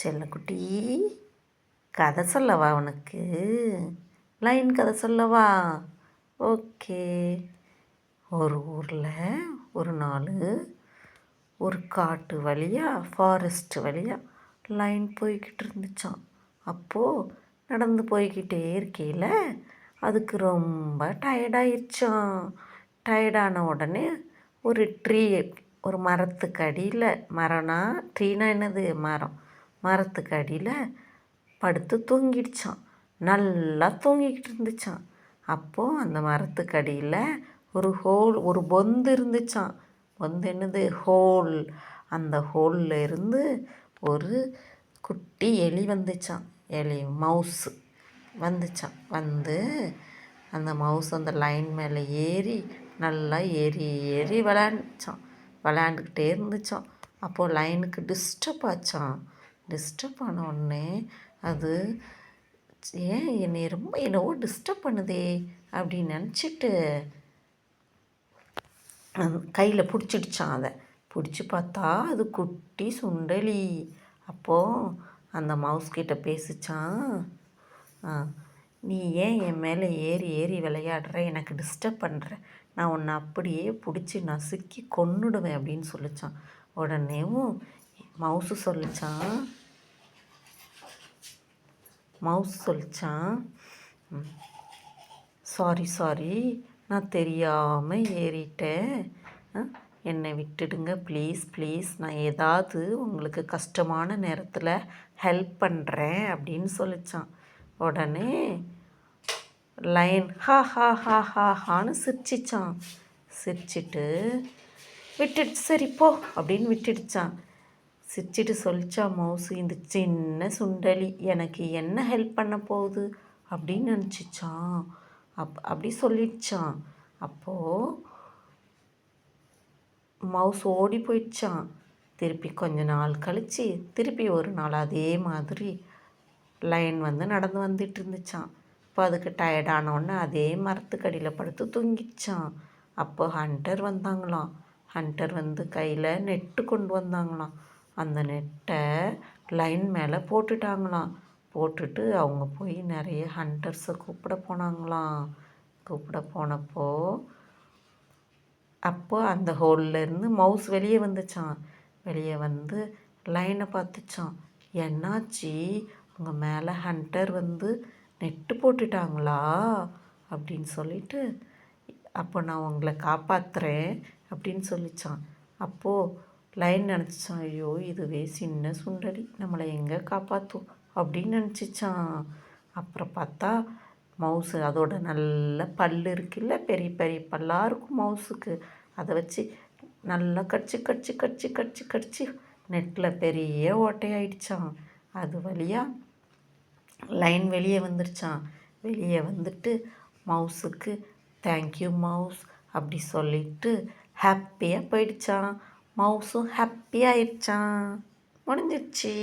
செல்லக்குட்டி, கதை சொல்லவா உனக்கு? லைன் கதை சொல்லவா? ஓகே. ஒரு ஊரில் ஒரு நாள் ஒரு காட்டு வழியாக ஃபாரஸ்ட் வழியாக லைன் போய்கிட்டு இருந்துச்சான். அப்போது நடந்து போய்கிட்டே இருக்கையில் அதுக்கு ரொம்ப டயர்டாயிருச்சான். டயர்டான உடனே ஒரு ஒரு மரத்துக்கு அடியில், மரம்னா ட்ரீனா என்னது, மரத்துக்கு அடியில் படுத்து தூங்கிடுச்சான். நல்லா தூங்கிக்கிட்டு இருந்துச்சான். அப்போது அந்த மரத்துக்கு அடியில் ஒரு பொந்து இருந்துச்சான். பொந்து என்னது, ஹோல். அந்த ஹோலில் இருந்து ஒரு குட்டி எலி வந்துச்சான். மவுஸு வந்துச்சான். அந்த மவுஸ் அந்த லைன் மேலே ஏறி நல்லா ஏறி விளையாண்டுக்கிட்டே இருந்துச்சான். அப்போது லைனுக்கு டிஸ்டர்ப் ஆச்சான். டிஸ்டர்ப் ஆன உடனே அது ஏன் என்னவோ டிஸ்டர்ப் பண்ணுதே அப்படின்னு நினச்சிட்டு கையில் பிடிச்சிடுச்சான். அதை பிடிச்சி பார்த்தா அது குட்டி சுண்டலி. அப்போது அந்த மவுஸ் கிட்ட பேசிச்சான், நீ ஏன் என் மேலே ஏறி விளையாடுற, எனக்கு டிஸ்டர்ப் பண்ணுற, நான் உன்னை அப்படியே பிடிச்சி நசுக்கி கொன்னுடுவேன் அப்படின்னு சொல்லிச்சான். உடனேவும் மவுஸ் சொல்லிச்சான், சாரி நான் தெரியாமல் ஏறிட்டேன், என்னை விட்டுடுங்க ப்ளீஸ், நான் ஏதாவது உங்களுக்கு கஷ்டமான நேரத்தில் ஹெல்ப் பண்ணுறேன் அப்படின்னு சொல்லிச்சான். உடனே லைன் ஹான்னு சிரிச்சிச்சான். சிரிச்சிட்டு விட்டுடுச்சு, சரி போ அப்படின்னு விட்டுடுச்சான். சிரிச்சிட்டு சொல்லிச்சான் மவுசு, இந்த சின்ன சுண்டலி எனக்கு என்ன ஹெல்ப் பண்ண போகுது அப்படின்னு நினச்சிச்சான். அப்படி சொல்லிடுச்சான். அப்போது மவுஸ் ஓடி போயிடுச்சான். திருப்பி கொஞ்ச நாள் கழித்து திருப்பி ஒரு நாள் அதே மாதிரி லைன் நடந்து வந்துட்டு இருந்துச்சான். இப்போ அதுக்கு டயர்டானோடனே அதே மரத்துக்கடியில் படுத்து தூங்கிச்சான். அப்போ ஹண்டர் வந்தாங்களாம். ஹண்டர் கையில் நெட்டு கொண்டு வந்தாங்களாம். அந்த நெட்டை லைன் மேலே போட்டுட்டாங்களாம். போட்டுட்டு அவங்க போய் நிறைய ஹண்டர்ஸை கூப்பிட போனாங்களாம். கூப்பிட போனப்போ அந்த ஹோல்லேருந்து மவுஸ் வெளியே வந்துச்சான். வெளியே வந்து லைனை பார்த்துச்சான். என்னாச்சு, அவங்க மேலே ஹண்டர் நெட்டு போட்டுட்டாங்களா அப்படின்னு சொல்லிட்டு, அப்போ நான் உங்களை காப்பாற்றுறேன் அப்படின்னு சொல்லிச்சான். அப்போது லைன் நினச்சிச்சான், ஐயோ இதுவே சின்ன சுண்டலி நம்மளை எங்கே காப்பாற்றும் அப்படின்னு நினச்சிச்சான். அப்புறம் பார்த்தா மவுஸு அதோட நல்ல பல் இருக்குல்ல, பெரிய பெரிய பல்லாக இருக்கும் மவுஸுக்கு, அதை வச்சு நல்லா கடிச்சு நெட்டில் பெரிய ஓட்டையாயிடுச்சான். அது வழியாக லைன் வெளியே வந்துருச்சான். வெளியே வந்துட்டு மவுஸுக்கு தேங்க்யூ மவுஸ் அப்படி சொல்லிட்டு ஹாப்பியாக போயிடுச்சான். மவுஸும் ஹாப்பியாக ஆயிடுச்சான். முடிஞ்சிடுச்சு.